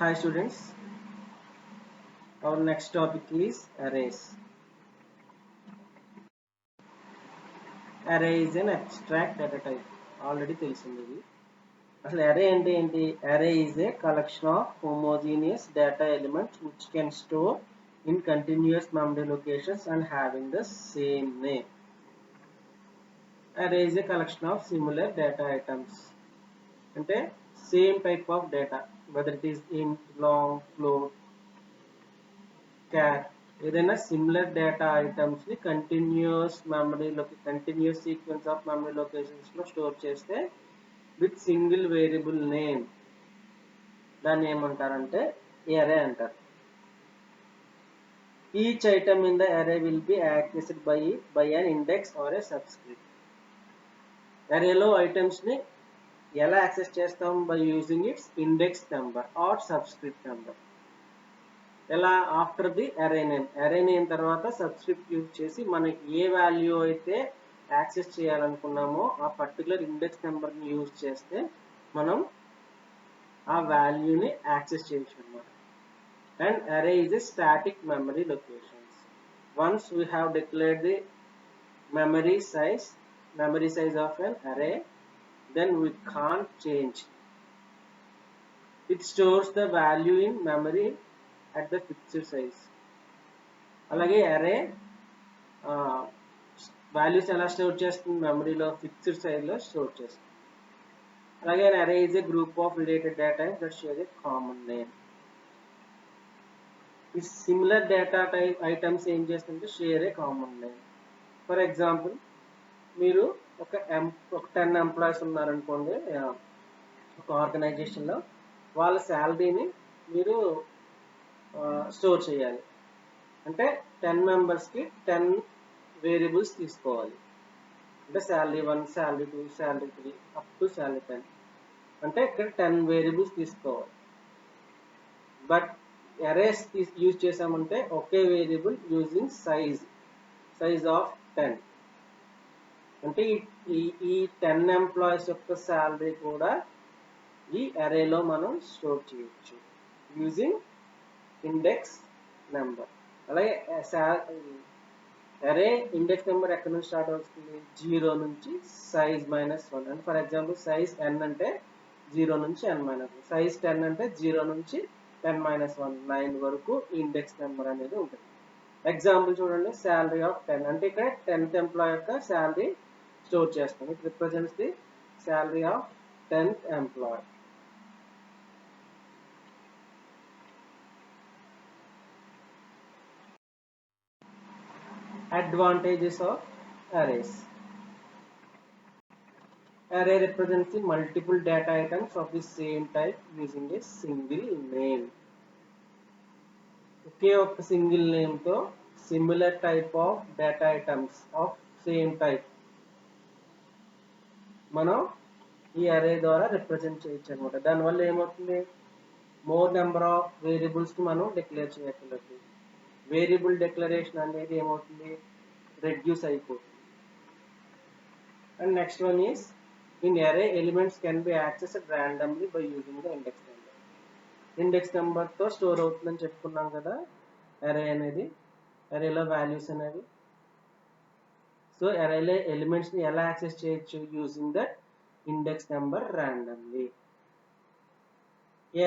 Hi students, our next topic is arrays. Array is an abstract data type. Already తెలిసింది ఇది. అసలు array అంటే ఏంటి? Array is a collection of homogeneous data elements which can store in continuous memory locations and having the same name. Array is a collection of similar data items. అంటే same type of data, whether it is int, long, float, char, ఏదైనా similar data items ని continuous sequence of memory locations లో store చేస్తే with single variable name దాన్ని ఏమంటారంటే array అంటారు. Each item in the array will be accessed by an index or a subscript. అరేలో items ని ఎలా యాక్సెస్ చేస్తాం? By using its index number or subscript number. ఎలా? ఆఫ్టర్ ది అరే నేమ్ తర్వాత subscript use చేసి మనకి ఏ value అయితే access చేయాలనుకున్నామో ఆ పర్టికులర్ ఇండెక్స్ నెంబర్ని యూజ్ చేస్తే మనం ఆ వాల్యూని యాక్సెస్ చేయొచ్చు అన్నమాట. అండ్ అరే is a static memory locations. Once we have declared the memory size of an array, then we can't change. It stores the value in memory at the fixed size. అలాగే అరే values ఎలా store చేస్తుంది? మెమరీలో fixed సైజ్లో store చేస్తుంది. అలాగే అరే is a group of related data that share a common name. ఈ సిమిలర్ డేటా టైప్ ఐటమ్స్ ఏం చేస్తుంటే share a common name. For example, మీరు ఒక 10 ఎంప్లాయీస్ ఉన్నారనుకోండి ఒక ఆర్గనైజేషన్లో, వాళ్ళ శాలరీని మీరు స్టోర్ చేయాలి. అంటే 10 మెంబర్స్కి 10 వేరియబుల్స్ తీసుకోవాలి. అంటే salary 1, salary 2, salary 3 up to salary 10. అంటే ఇక్కడ 10 వేరియబుల్స్ తీసుకోవాలి. బట్ అరేస్ యూజ్ చేసామంటే ఒకే వేరియబుల్ యూజింగ్ సైజ్ ఆఫ్ 10. అంటే ఈ 10 ఎంప్లాయీస్ యొక్క శాలరీ కూడా ఈ అరేలో మనం స్టోర్ చేయొచ్చు యూజింగ్ ఇండెక్స్ నెంబర్. అలాగే అరే ఇండెక్స్ నెంబర్ ఎక్కడి నుంచి స్టార్ట్ అవుతుంది? 0 నుంచి సైజ్ -1. అంటే ఫర్ ఎగ్జాంపుల్ సైజ్ n అంటే 0 నుంచి n-1. సైజ్ 10 అంటే 0 నుంచి 10-1 9 వరకు ఇండెక్స్ నెంబర్ అనేది ఉంటుంది. ఎగ్జాంపుల్ చూడండి, శాలరీ ఆఫ్ 10 అంటే ఇక్కడ 10th ఎంప్లాయీ యొక్క శాలరీ స్టోర్ చేస్తాం. It represents the salary of 10th employee. Advantages of arrays. Array represents the multiple data items of the same type using a single name. ఒకే ఒక single name తో similar type of data items of same type మనం ఈ అరే ద్వారా represent చేయొచ్చు అనమాట. దానివల్ల ఏమవుతుంది? మోర్ నెంబర్ ఆఫ్ వేరియబుల్స్ కి మనం డిక్లేర్ చేయగలుగుతాం. వేరియబుల్ డిక్లరేషన్ అనేది ఏమవుతుంది? రెడ్యూస్ అయిపోతుంది. And next one is in array elements can be accessed randomly by using the index number. Index నెంబర్తో స్టోర్ అవుతుందని చెప్పుకున్నాం కదా అరే అనేది, అరేలో వాల్యూస్ అనేవి. సో అరేలో ఎలిమెంట్స్ని ఎలా యాక్సెస్ చేయొచ్చు? Using that index number randomly.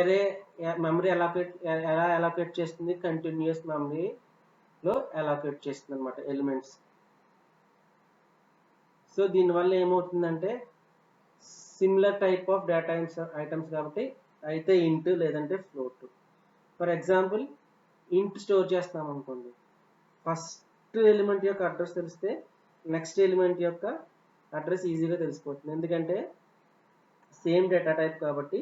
అరే మెమరీ ఎలా అలోకేట్ చేస్తుంది? కంటిన్యూస్ మెమరీలో అలోకేట్ చేస్తుంది అనమాట ఎలిమెంట్స్. సో దీనివల్ల ఏమవుతుందంటే similar type of data items కాబట్టి అయితే ఇంట్ లేదంటే ఫ్లోట్. ఫర్ ఎగ్జాంపుల్ ఇంట్ స్టోర్ చేస్తాం అనుకోండి, ఫస్ట్ ఎలిమెంట్ యొక్క అడ్రస్ తెలిస్తే నెక్స్ట్ ఎలిమెంట్ యొక్క అడ్రస్ ఈజీగా తెలిసిపోతుంది. ఎందుకంటే సేమ్ డేటా టైప్ కాబట్టి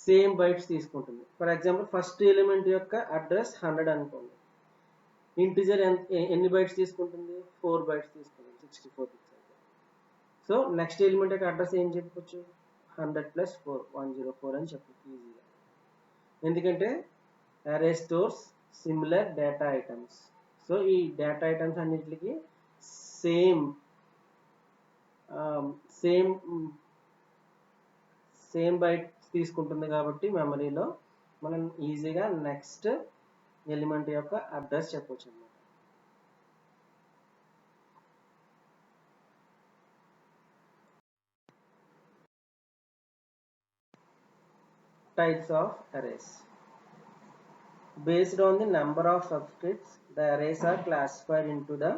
సేమ్ బైట్స్ తీసుకుంటుంది. ఫర్ ఎగ్జాంపుల్ ఫస్ట్ ఎలిమెంట్ యొక్క అడ్రస్ 100 అనుకోండి, ఇంటిజర్ ఎన్ని బైట్స్ తీసుకుంటుంది? 4 బైట్స్ తీసుకుంటుంది, 64 బిట్స్ అయితే. సో నెక్స్ట్ ఎలిమెంట్ యొక్క అడ్రస్ ఏం చెప్పొచ్చు? 100 + 4 104 అని చెప్పచ్చు ఈజీగా. ఎందుకంటే అరే stores similar data items. So ఈ డేటా ఐటమ్స్ అన్నిటికి సేమ్ సేమ్ బైట్స్ తీసుకుంటుంది కాబట్టి మెమరీలో మనం ఈజీగా నెక్స్ట్ ఎలిమెంట్ యొక్క అడ్రస్ చెప్పొచ్చు అన్నమాట. Types of arrays. Based on the number of subscripts, the arrays are classified into the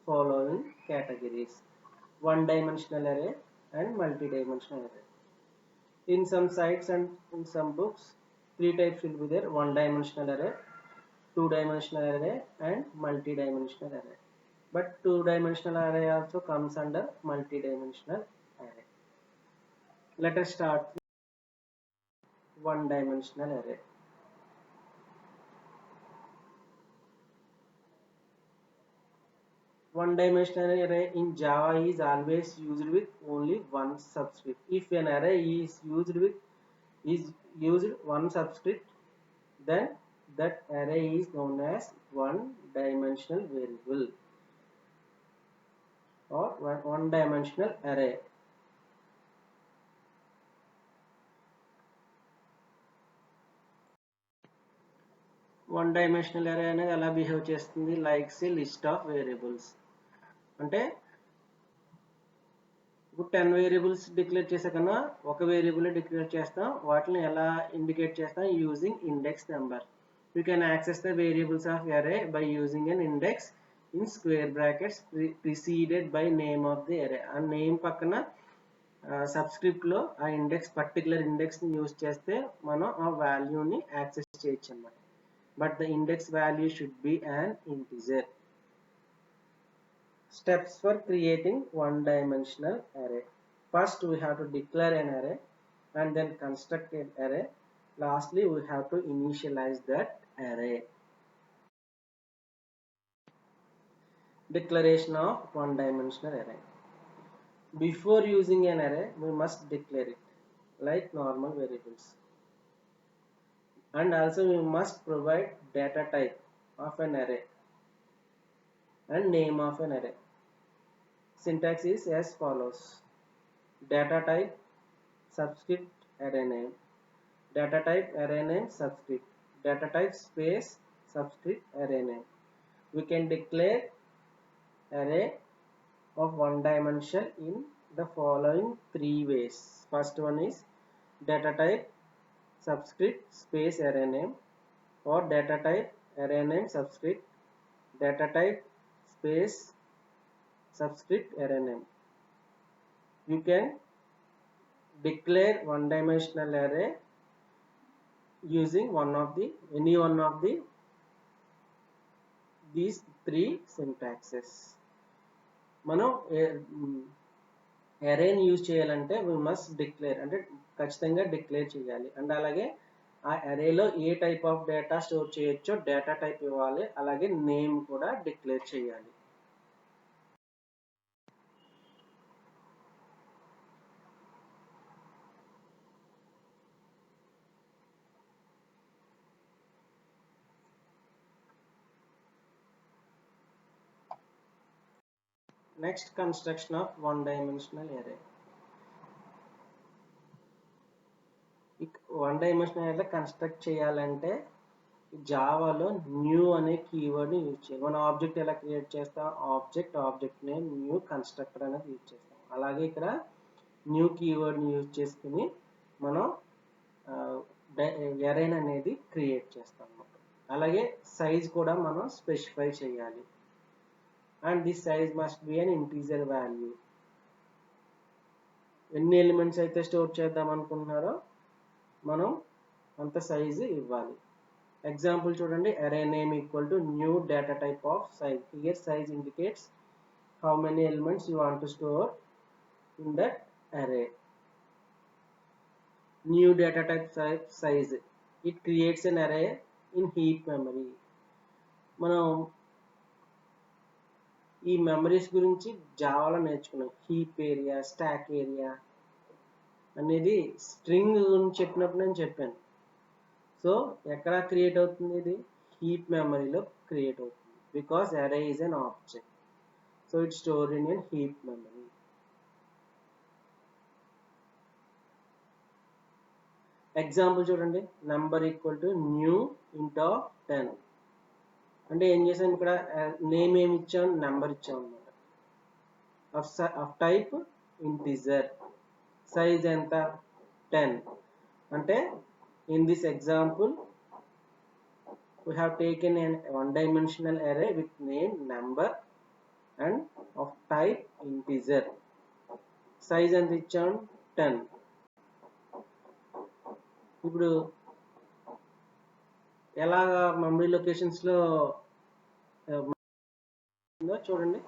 following categories: one-dimensional array and multi-dimensional array. In some sites and in some books, three types will be there: one-dimensional array, two-dimensional array, and multi-dimensional array. But two-dimensional array also comes under multi-dimensional array. Let us start with one-dimensional array. One-dimensional array in Java is always used with only one subscript. If an array is used one subscript, then that array is known as one-dimensional variable or one-dimensional array. One-dimensional array అనేది ఎలా behave చేస్తుంది? Likes A list of variables. అంటే ఇప్పుడు 10 variables declare చేసే కన్నా ఒక variable declare చేస్తాం. వాటిని ఎలా ఇండికేట్ చేస్తాం? Using index number. You can access the variables of array by using an index in square brackets preceded by name of the array. ఆ నేమ్ పక్కన సబ్స్క్రిప్ట్ లో ఆ ఇండెక్స్ పర్టికులర్ ఇండెక్స్ ని use చేస్తే మనం ఆ వాల్యూని యాక్సెస్ చేయొచ్చు అన్నమాట. But the index value should be an integer. Steps for creating one-dimensional array. First, we have to declare an array and then construct an array. Lastly, we have to initialize that array. Declaration of one-dimensional array. Before using an array, we must declare it like normal variables. And also we must provide data type of an array and name of an array. Syntax is as follows: data type subscript array name, data type array name subscript, data type space subscript array name. We can declare array of one dimension in the following three ways. First one is data type subscript space array name, or data type array name subscript, data type space subscript array name. You can declare one dimensional array using any one of these three syntaxes. మనం అరేని use చేయాలంటే we must declare, అంటే ఖచ్చితంగా declare చేయాలి. And అలాగే ఆ అరేలో ఏ type of data store చేయొచ్చో డేటా టైప్ ఇవ్వాలి. అలాగే నేమ్ కూడా డిక్లేర్ చేయాలి. Next, construction of one-dimensional array. one-dimensional array construct చేయాలంటే జావాలో న్యూ అనే కీవర్డ్ని యూజ్ చేయాలి. మనం ఆబ్జెక్ట్ ఎలా క్రియేట్ చేస్తాం? ఆబ్జెక్ట్ నేమ్ న్యూ కన్స్ట్రక్టర్ అనేది యూజ్ చేస్తాం. అలాగే ఇక్కడ న్యూ కీవర్డ్ని యూజ్ చేసుకుని మనం అరేన్ అనేది క్రియేట్ చేస్తాం అన్నమాట. అలాగే సైజ్ కూడా మనం స్పెసిఫై చేయాలి. and this size must be an integer value. ఎన్ని ఎలిమెంట్స్ అయితే స్టోర్ చేద్దాం అనుకుంటున్నారో మనం అంత సైజు ఇవ్వాలి. ఎగ్జాంపుల్ చూడండి, array name equal to new data type of size. Here size indicates how many elements you want to store in that array. New data type size, it creates an array in heap memory. మనం ఈ memories గురించి జావాలో నేర్చుకున్నాం. Heap area, stock area అనేది string గురించి చెప్పినప్పుడు నేను చెప్పాను. So ఎక్కడ క్రియేట్ అవుతుంది? ఇది హీప్ మెమరీలో క్రియేట్ అవుతుంది. Because array is an object, so it stored in an heap memory. Example చూడండి, number equal to new int of 10. అంటే ఏం చేసాం ఇక్కడ, నేమ్ ఏమి ఇచ్చాం, నెంబర్ ఇచ్చాం అనమాట. ఆఫ్ టైప్ ఇంటిజర్, సైజ్ ఎంత 10. అంటే in this example we have taken a one-dimensional array with name, number and of type integer. Size ఎంత ఇచ్చాం 10. ఇప్పుడు ఎలాగా మెమరీ లొకేషన్స్ లో చూడండి,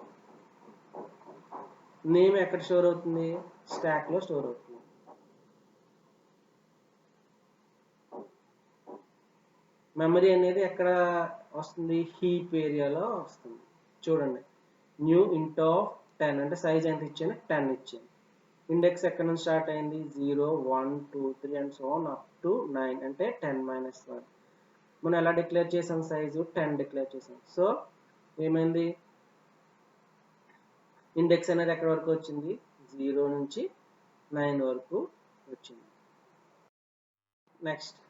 నేమ్ ఎక్కడ స్టోర్ అవుతుంది, స్టాక్ లో స్టోర్ అవుతుంది. మెమరీ అనేది ఎక్కడ వస్తుంది, హీప్ ఏరియాలో వస్తుంది. చూడండి, న్యూ int ఆఫ్ 10 అంటే సైజ్ ఎంత ఇచ్చాను, 10 ఇచ్చాను. ఇండెక్స్ ఎక్కడ నుంచి స్టార్ట్ అయింది, 0 1 2 3 and so on up to 9 అంటే 10 - 1. మనం ఎలా డిక్లేర్ చేసాం, సైజు 10 డిక్లేర్ చేసాం. సో ఏమైంది, ఇండెక్స్ అనేది ఎక్కడ వరకు వచ్చింది, 0 నుంచి 9 వరకు వచ్చింది. నెక్స్ట్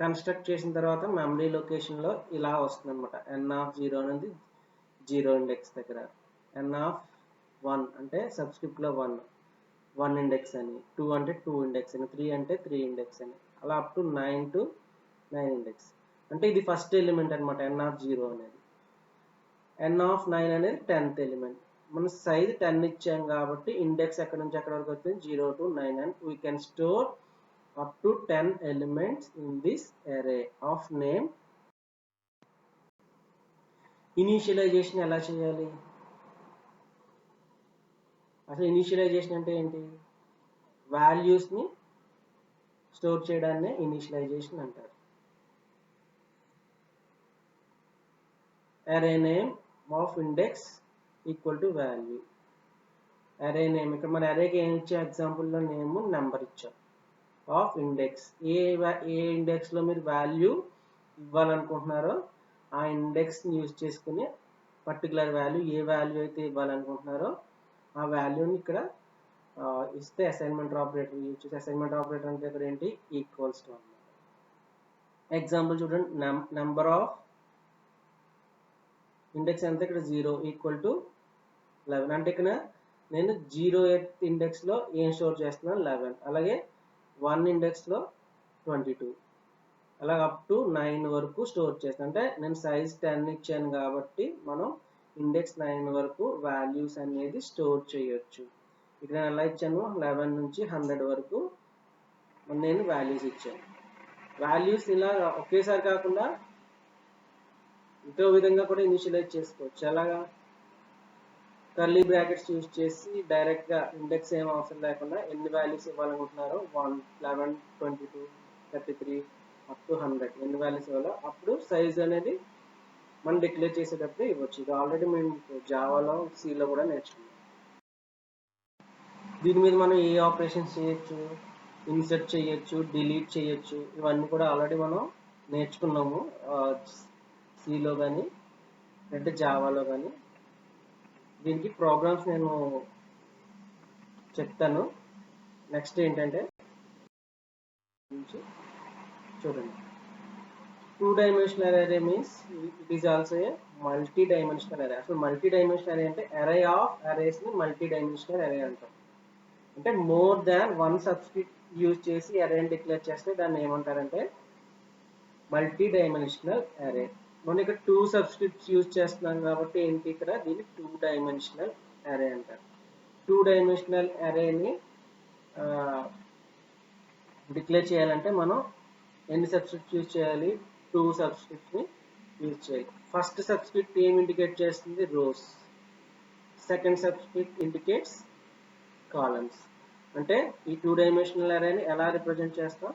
కన్స్ట్రక్ట్ చేసిన తర్వాత మెమరీ లొకేషన్లో ఇలా వస్తుంది అనమాట. n ఆఫ్ 0 అనేది 0 ఇండెక్స్ దగ్గర, n ఆఫ్ 1 అంటే సబ్స్క్రిప్ట్లో 1 ఇండెక్స్ అని, 2 అంటే 2 ఇండెక్స్ అని, 3 అంటే 3 ఇండెక్స్ అని, అలా అప్ టు 9 టు 9 ఇండెక్స్. అంటే ఇది ఫస్ట్ ఎలిమెంట్ అనమాట, n ఆఫ్ 0 అనేది. n ఆఫ్ 9 అనేది 10th ఎలిమెంట్. మనం సైజ్ 10 ఇచ్చాం కాబట్టి ఇండెక్స్ ఎక్కడ నుంచి ఎక్కడ వరకు వచ్చింది, 0 to 9, and we can store up to 10 elements in this array of name. Initialisation ఎలా చేయాలి, అసలు ఇనీషియలైజేషన్ అంటే ఏంటి, వాల్యూస్ని స్టోర్ చేయడాన్ని ఇనీషియలైజేషన్ అంటారు. array name of index equal to value. array name, ఇక్కడ మన arrayకి ఏమి ఇచ్చే, ఎగ్జాంపుల్లో నేమ్ నెంబర్ ఇచ్చాం. ఆఫ్ ఇండెక్స్, ఏ ఇండెక్స్లో మీరు వాల్యూ ఇవ్వాలనుకుంటున్నారో ఆ ఇండెక్స్ని యూజ్ చేసుకుని పర్టికులర్ వాల్యూ, ఏ వాల్యూ అయితే ఇవ్వాలనుకుంటున్నారో ఆ వాల్యూని ఇక్కడ ఇస్తే అసైన్మెంట్ ఆపరేటర్ యూజ్ చేసి, అసైన్మెంట్ ఆపరేటర్ అంటే ఇక్కడ ఏంటి, ఈక్వల్స్ టు అన్నమాట. ఎగ్జాంపుల్ చూడండి, నెంబర్ ఆఫ్ ఇండెక్స్ ఎంత, ఇక్కడ 0 ఈక్వల్ టు 11. అంటే ఇక్కడ నేను 0th ఇండెక్స్లో ఏం స్టోర్ చేస్తున్నాను, 11. అలాగే 1 ఇండెక్స్లో 22, అలా అప్ టు 9 వరకు స్టోర్ చేస్తాను. అంటే నేను సైజ్ 10 ఇచ్చాను కాబట్టి మనం ఇండెక్స్ 9 వరకు వాల్యూస్ అనేది స్టోర్ చేయొచ్చు. ఇక్కడ నేను ఎలా ఇచ్చాను, 11 నుంచి 100 వరకు నేను వాల్యూస్ ఇచ్చాను. వాల్యూస్ ఇలా ఒకేసారి కాకుండా ఇంకో విధంగా కూడా ఇనిషియలైజ్ చేసుకోవచ్చు. ఎలాగా, కర్లీ బ్రాకెట్స్ యూజ్ చేసి డైరెక్ట్గా ఇండెక్స్ ఏం అవసరం లేకుండా ఎన్ని వాల్యూస్ ఇవ్వాలనుకుంటున్నారో 1, 11, 22, 33 అప్ టు 100 ఎన్ని వాల్యూస్ ఇవ్వాలో అప్పుడు సైజ్ అనేది మనం డిక్లేర్ చేసేటప్పుడు ఇవ్వచ్చు. ఇది ఆల్రెడీ మేము జావాలో, సిలో కూడా నేర్చుకున్నాం. దీని మీద మనం ఏ ఆపరేషన్స్ చేయొచ్చు, ఇన్సర్ట్ చేయొచ్చు, డిలీట్ చేయొచ్చు, ఇవన్నీ కూడా ఆల్రెడీ మనం నేర్చుకున్నాము సిలో కానీ అంటే జావాలో కానీ. దీనికి ప్రోగ్రామ్స్ నేను చెప్తాను. నెక్స్ట్ ఏంటంటే చూడండి, 2-dimensional array means it is also a multi-dimensional array. అసలు multi-dimensional array అంటే array of arrays ని multi-dimensional array అంటాం. అంటే మోర్ దాన్ 1 సబ్స్క్రిప్ట్ యూజ్ చేసి అరేని డిక్లేర్ చేస్తే దాన్ని ఏమంటారంటే మల్టీ-డైమెన్షనల్ అరే. మనం ఇక్కడ 2 సబ్స్క్రిప్ట్స్ యూజ్ చేస్తున్నాం కాబట్టి ఏంటి, ఇక్కడ దీన్ని 2-dimensional అరే అంటారు. 2-dimensional అరేని డిక్లేర్ చేయాలంటే మనం ఎన్ని సబ్స్క్రిప్ట్స్ యూజ్ చేయాలి, 2 సబ్స్క్రిప్ట్స్ని యూజ్ చేయాలి. ఫస్ట్ సబ్స్క్రిప్ట్ ఏమి ఇండికేట్ చేస్తుంది, rows. Second subscript indicates columns. అంటే ఈ 2-dimensional అరేని ఎలా రిప్రజెంట్ చేస్తాం,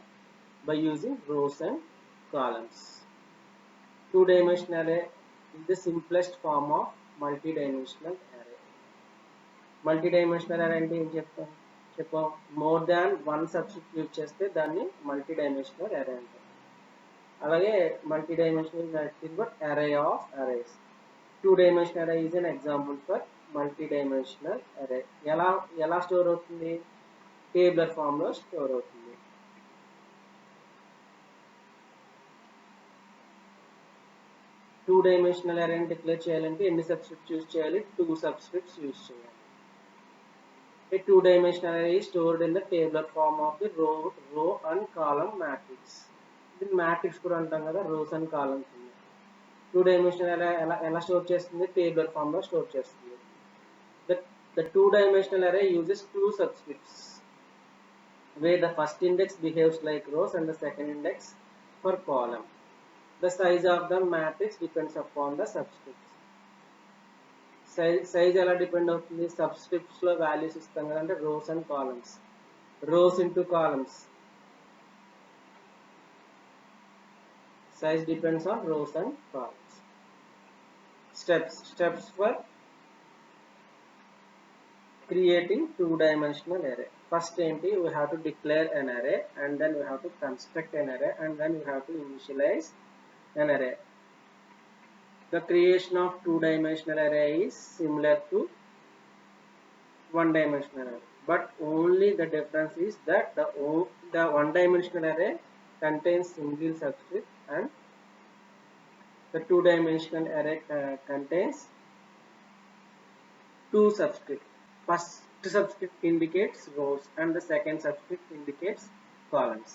by using rows and columns. 2-dimensional array is the simplest form of multi-dimensional array. Multi-dimensional array అంటే ఏం చెప్పాం, మోర్ దాన్ 1 సబ్స్క్రిప్ట్ యూజ్ చేస్తే దాన్ని multi-dimensional array అంటాం. అలాగే multi-dimensional is nothing but array of arrays. 2-dimensional array is an example for multi dimensional అరే. ఎలా store అవుతుంది? టేబులర్ ఫామ్లో స్టోర్ అవుతుంది. టూ డైమెన్షనల్ అరేని డిక్లేర్ చేయాలంటే ఎన్ని సబ్స్క్రిప్ట్స్ యూజ్ చేయాలి? 2 సబ్స్క్రిప్ట్స్ యూజ్ చేయాలి. A two-dimensional array is stored in the tabular form of the row and column matrix. This matrix కూడా అంటాం కదా, rows and columns. Two-dimensional array ఎలా స్టోర్ చేస్తుంది? Tabular form లో స్టోర్ చేస్తుంది. The two-dimensional array uses 2 subscripts, where the first index behaves like rows and the second index for column. The size of the matrix depends upon the subscripts. Size ఎలా depend అవుతుంది? సబ్స్క్రిప్ట్స్ లో values ఇస్తాం కదా, అంటే rows and columns. Rows into columns. Size depends on rows and columns. Steps for creating two dimensional array. First ఏంటి? we have to declare an array, and then we have to construct an array, and then we have to initialize an array. The creation of two-dimensional array is similar to one-dimensional array, but only the difference is that the one-dimensional array contains single subscript and the two-dimensional array contains 2 subscripts. First subscript indicates rows and the second subscript indicates columns.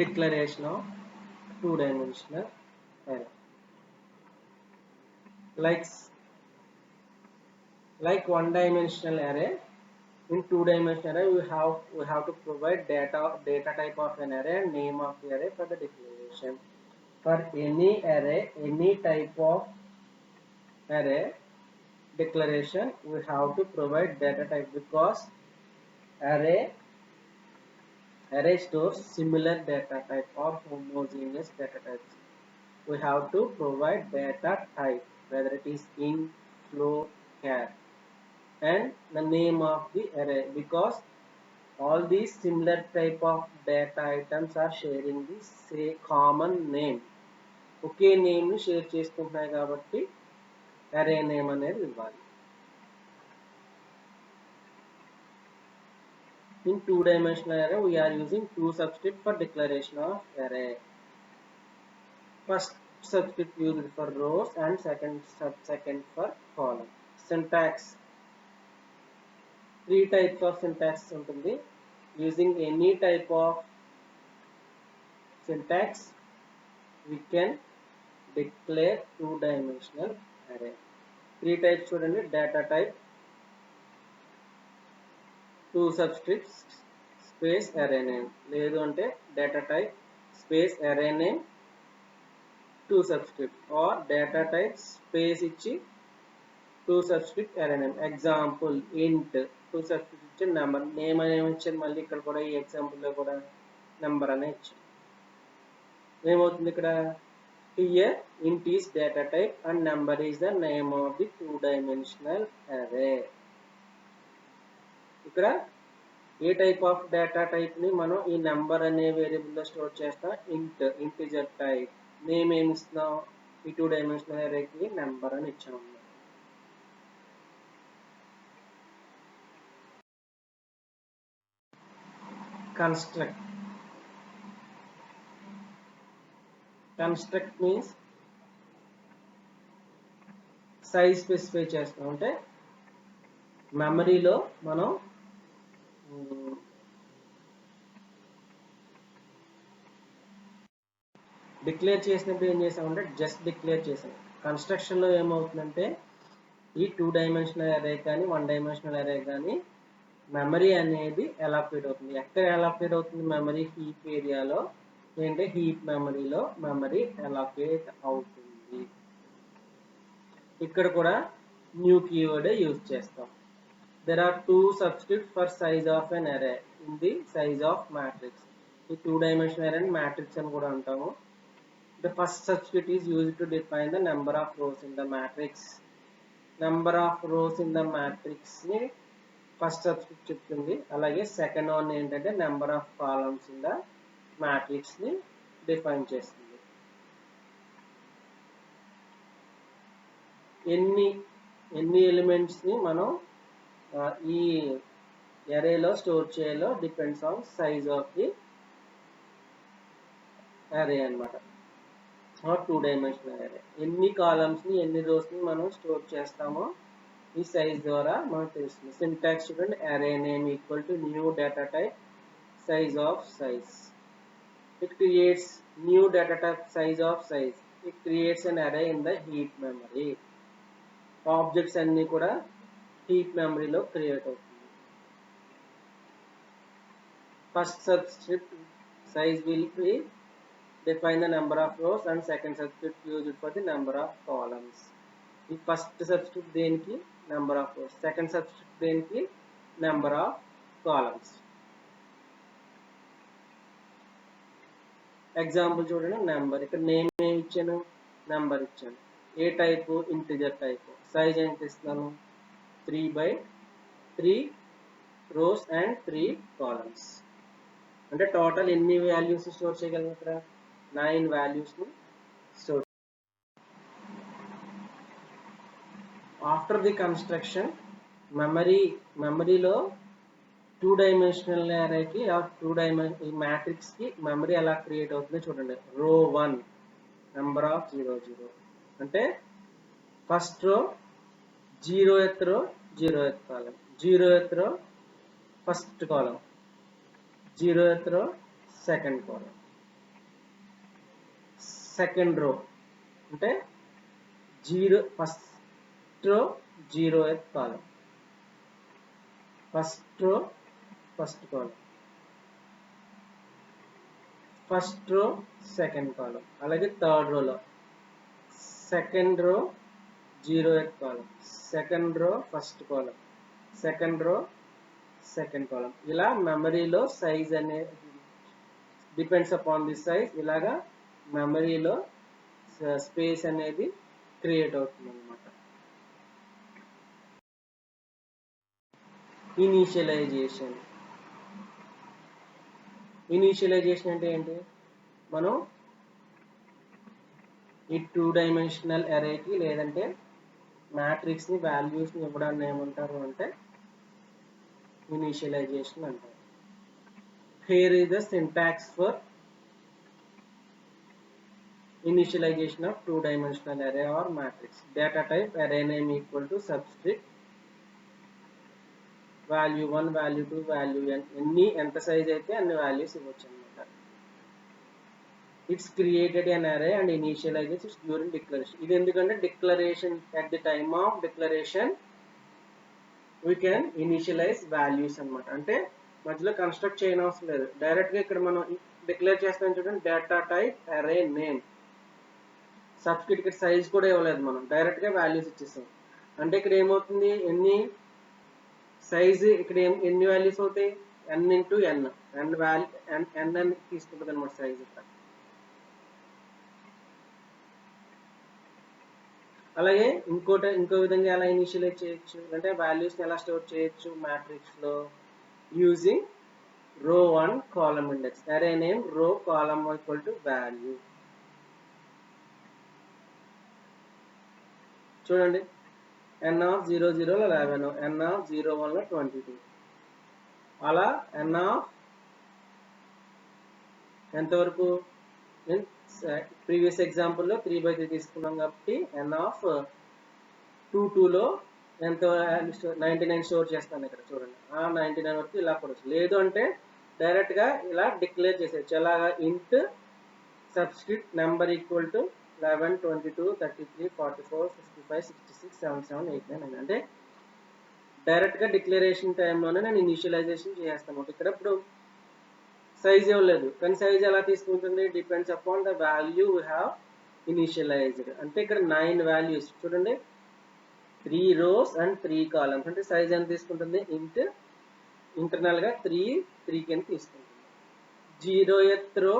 Declaration of two-dimensional array. Like one-dimensional array, in two-dimensional array we have to provide data type of an array and name of the array for the declaration. For any array, any type of array declaration, we have to provide data type, because array stores similar data type or homogeneous data types. We have to provide data type, whether it is int, float, char, and the name of the array, because all these similar type of data items are sharing the same common name. Okay name ని share చేసుకుంటున్నాయి కాబట్టి array name అనేది ఇవ్వాలి. In two-dimensional array, we are using 2 subscripts for declaration of array. First subscript used for rows and second for column. Syntax. 3 types of syntax ఉంటుంది. Using any type of syntax, we can declare two-dimensional array. 3 types చూడండి. Data type, 2 subscripts, space array name. లేదు అంటే data type space array name 2 subscript, or data type space ఇచ్చి 2 subscript array name. Example int 2 subscript ఇచ్చి number name అనేది ఇచ్చాను. మళ్ళీ ఇక్కడ కూడా ఈ ఎగ్జాంపుల్ లో కూడా నెంబర్ అనే ఇచ్చాను. ఏమవుతుంది ఇక్కడ? Here int is data type and number is the name of the two-dimensional array. ఇక్కడ ఏ టైప్ ఆఫ్ డేటా టైప్ ని మనం ఈ నెంబర్ అనే వేరియబుల్ లో స్టోర్ చేస్తాం? Integer type. నేమ్ ఏమి ఇస్తున్నాం? ఈ టూ డైమెన్షనల్ అరేకి నెంబర్ అని ఇచ్చాము. Construct means సైజ్ స్పెసిఫై చేస్తాం. అంటే మెమరీలో మనం డిక్లేర్ చేసినప్పుడు ఏం చేసామంటే జస్ట్ డిక్లేర్ చేసాం. కన్స్ట్రక్షన్లో ఏమవుతుందంటే ఈ టూ డైమెన్షనల్ అరే కానీ వన్ డైమెన్షనల్ అరే కానీ మెమరీ అనేది అలోకేట్ అవుతుంది. ఎక్కడ అలోకేట్ అవుతుంది? మెమరీ హీప్ ఏరియాలో, ఏంటంటే హీప్ మెమరీలో మెమరీ అలోకేట్ అవుతుంది. ఇక్కడ కూడా న్యూ కీవర్డ్ యూజ్ చేస్తాం. There are 2 subscripts for size of an array in the size of matrix. ఈ 2-dimensional array matrix అని కూడా అంటాము. The first subscript is used to define the number of rows in the matrix. Number of rows in the matrix ని first subscript చెప్తుంది. అలాగే second one ఏంటంటే number of columns in the matrix ని define చేస్తుంది. ఎన్ని ఎలిమెంట్స్ని మనం ఈ అరేలో store చేయాలో depends on size of the అరే అన్నమాట. ఆర్ 2 డైమెన్షనల్ అరే. ఎన్ని కాలమ్స్ని ఎన్ని రోస్ని మనం స్టోర్ చేస్తామో ఈ సైజ్ ద్వారా మనకు తెలుస్తుంది. సింటాక్స్ చూడండి, అరే name equal to new data type size of size. It creates new data type size of size. It creates an array in the heap memory. Objects అన్ని కూడా heap memory లో క్రియేట్ అవుతుంది. First subscript size will be define the number of rows and second subscript used for the number of columns. ఈ first subscript దేనికి number of rose, second subscript దేనికి number of columns. Example చూడండి, number. ఇక్కడ name ఏమి ఇచ్చాను, number ఇచ్చాను. ఏ type, integer type. Size ఎంత ఇస్తున్నాను, 3/3 రోస్ అండ్ 3 కాలమ్స్. అంటే టోటల్ ఎన్ని వాల్యూస్ స్టోర్ చేయగలం, ఇక్కడ 9 వాల్యూస్ని స్టోర్. ఆఫ్టర్ ది కన్స్ట్రక్షన్ మెమరీలో 2 డైమెన్షనల్ అరేకి ఈ మ్యాట్రిక్స్ కి మెమరీ ఎలా క్రియేట్ అవుతుందో చూడండి. రో 1 నెంబర్ ఆఫ్ 0 అంటే ఫస్ట్ రో 0th రో 0th కాలం, 0th రో ఫస్ట్ కాలం, 0th రో సెకండ్ కాలం. సెకండ్ రో అంటే first row 0th column, first row first column, first row second column. అలాగే థర్డ్ రోలో second row 0th column, second row first column, second row second column. ఇలా మెమరీలో size అనేది depends upon the size. ఇలాగా మెమరీలో space అనేది create అవుతుంది అన్నమాట. ఇనీషియలైజేషన్ అంటే ఏంటి, మనం ఈ 2 డైమెన్షనల్ అరేకి లేదంటే మ్యాట్రిక్స్ని వాల్యూస్ని ఇవ్వడాన్ని ఏమంటారు అంటే ఇనీషియలైజేషన్ అంటారు. Here is the syntax for initialization of 2 dimensional array or matrix. Data type array name equal to subscript value 1 value 2 value n. ఎన్ని ఎంత సైజ్ అయితే అన్ని వాల్యూస్ ఇవ్వచ్చు అన్నమాట. It's created an array and initializes it during declaration. ఇది ఎందుకంటే declaration, at the time of declaration we can initialize values అన్నమాట. అంటే మధ్యలో కన్స్ట్రక్ట్ చేయనవసరం లేదు, డైరెక్ట్గా ఇక్కడ మనం డిక్లేర్ చేస్తాం చూడండి. Data type array name, subscript ఇక్కడ సైజ్ కూడా ఇవ్వలేదు, మనం డైరెక్ట్గా వాల్యూస్ ఇచ్చేస్తాం. అంటే ఇక్కడ ఏమవుతుంది, ఎన్ని సైజ్ ఇక్కడ ఎన్ని వాల్యూస్ అవుతాయి, n ఇంటూ n, n తీసుకుంటుంది అనమాట సైజ్ ఇక్కడ. అలాగే ఇంకో విధంగా ఎలా ఇనిషియలైజ్ చేయొచ్చు అంటే వాల్యూస్ని ఎలా స్టోర్ చేయొచ్చు మ్యాట్రిక్స్లో, యూజింగ్ రో 1 కాలమ్ ఇండెక్స్. అరే నేమ్ రో కాలమ్ ఈక్వల్ టు వాల్యూ. చూడండి, n ఆఫ్ 00లో 11, n ఆఫ్ 01లో 22. అలా n ఆఫ్ ఎంతవరకు, ప్రీవియస్ ఎగ్జాంపుల్లో 3/3 తీసుకున్నాం కాబట్టి n ఆఫ్ 22లో ఎంత 99 స్టోర్ చేస్తాను ఇక్కడ చూడండి. ఆ 99 వరకు ఇలా కొడవచ్చు. లేదు అంటే డైరెక్ట్గా ఇలా డిక్లేర్ చేసేయచ్చు. ఎలాగా, ఇంట్ సబ్స్క్రిప్ట్ నెంబర్ ఈక్వల్ టు 11 22 33 44 55 66 77 89. అంటే డైరెక్ట్గా డిక్లరేషన్ టైంలోనే నేను ఇనిషియలైజేషన్ చేస్తాను. ఇక్కడ ఇప్పుడు సైజ్ ఇవ్వలేదు, కానీ సైజ్ ఎలా తీసుకుంటుంది, depends upon the value we have initialised. అంటే ఇక్కడ 9 వాల్యూస్ చూడండి, 3 rows అండ్ 3 columns. అంటే సైజ్ ఎంత తీసుకుంటుంది, ఇంటర్నల్గా 3 కింద తీసుకుంటుంది. 0th row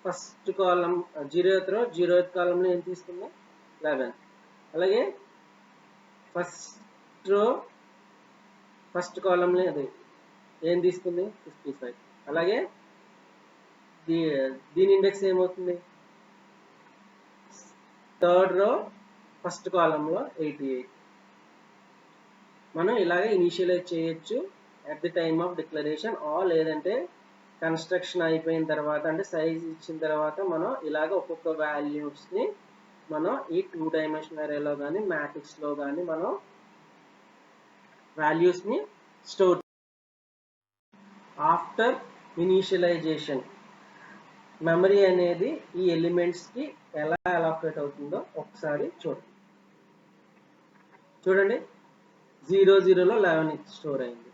ఫస్ట్ కాలం, 0th row 0th కాలంలో ఏం తీసుకుంది, 11. అలాగే ఫస్ట్ రో ఫస్ట్ కాలంలో అది ఏం తీసుకుంది, 55. అలాగే దీని ఇండెక్స్ ఏమవుతుంది, థర్డ్ రో ఫస్ట్ కాలంలో 88. మనం ఇలాగే ఇనిషియలైజ్ చేయొచ్చు at the time of declaration, లేదంటే కన్స్ట్రక్షన్ అయిపోయిన తర్వాత అంటే సైజ్ ఇచ్చిన తర్వాత మనం ఇలాగ ఒక్కొక్క వాల్యూస్ని మనం ఈ 2 డైమెన్షనల్ అరేలో కానీ మ్యాట్రిక్స్లో కానీ మనం వాల్యూస్ని స్టోర్. ఆఫ్టర్ ఇనిషియలైజేషన్ మెమరీ అనేది ఈ ఎలిమెంట్స్కి ఎలా అలొకేట్ అవుతుందో ఒకసారి చూడండి. 0 11 స్టోర్ అయింది.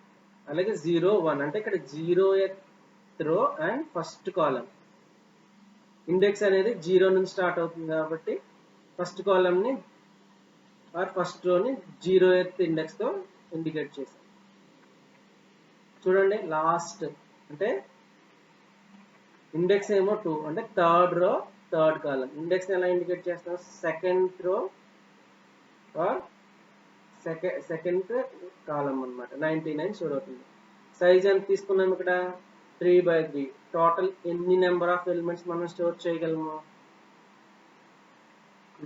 అలాగే 0 1 అంటే ఇక్కడ 0th రో అండ్ ఫస్ట్ కాలం. ఇండెక్స్ అనేది 0 నుంచి స్టార్ట్ అవుతుంది కాబట్టి ఫస్ట్ కాలంని ఫస్ట్ రోని 0th ఇండెక్స్తో ఇండికేట్ చేశాం. చూడండి లాస్ట్ అంటే ఇండెక్స్ ఏమో 2 అంటే థర్డ్ రో థర్డ్ కాలం. ఇండెక్స్ని ఎలా ఇండికేట్ చేస్తాం? Second row are second column అన్నమాట. 99 స్టోర్ అవుతుంది. సైజ్ ఎంత తీసుకున్నాం ఇక్కడ? 3/3. టోటల్ ఎన్ని నెంబర్ ఆఫ్ ఎలిమెంట్స్ మనం స్టోర్ చేయగలము?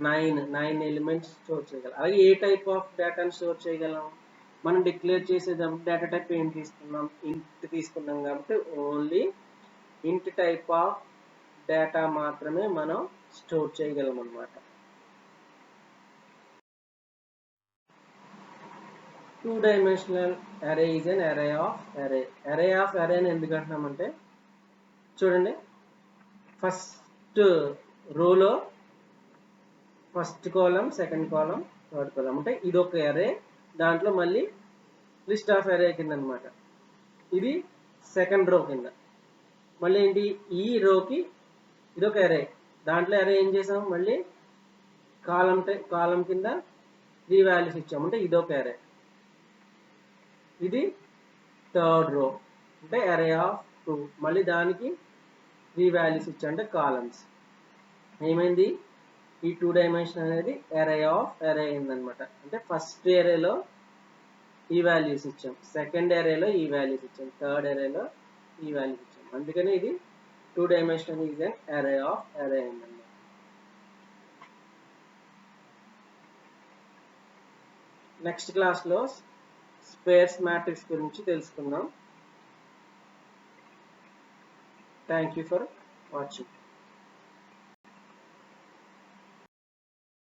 9 ఎలిమెంట్స్ స్టోర్ చేయగలం. అలాగే ఏ టైప్ ఆఫ్ డేటాను స్టోర్ చేయగలం? మనం డిక్లేర్ చేసేటప్పుడు డేటా టైప్ ఏం తీసుకున్నాం? ఇంట్ తీసుకున్నాం కాబట్టి ఓన్లీ ఇంట్ టైప్ ఆఫ్ డేటా మాత్రమే మనం స్టోర్ చేయగలం అన్నమాట. 2 డైమెన్షనల్ అరే ఈజ్ అన్ అరే ఆఫ్ అరే. అరే ఆఫ్ అరే అని ఎందుకు అంటున్నామంటే చూడండి, ఫస్ట్ రోలో first column, second column, third కాలం అంటే ఇది ఒక అరే. దాంట్లో మళ్ళీ లిస్ట్ ఆఫ్ అరే కింద అనమాట. ఇది సెకండ్ రో కింద. మళ్ళీ ఏంటి? ఈ రోకి ఇదొక అరే. దాంట్లో అరే ఏం చేసాం? మళ్ళీ కాలం కింద 3 వాల్యూస్ ఇచ్చాము అంటే ఇదొక అరే. ఇది థర్డ్ రో అంటే అరే ఆఫ్ 2. మళ్ళీ దానికి 3 వాల్యూస్ ఇచ్చా అంటే కాలమ్స్. ఏమైంది? ఈ 2 డైమెన్షన్ అనేది అరే ఆఫ్ అరే అయిందనమాట. అంటే ఫస్ట్ అరేలో ఈ వాల్యూస్ ఇచ్చాం, సెకండ్ అరేలో ఈ వాల్యూస్ ఇచ్చాం, థర్డ్ అరేలో ఈ వాల్యూస్ ఇచ్చాం. అందుకని ఇది 2 డైమెన్షన్ ఈజ్ అన్ అరే ఆఫ్ అరే అయిందన్నమాట. నెక్స్ట్ క్లాస్లో స్పేర్స్ మ్యాట్రిక్స్ గురించి తెలుసుకుందాం. Thank you for watching.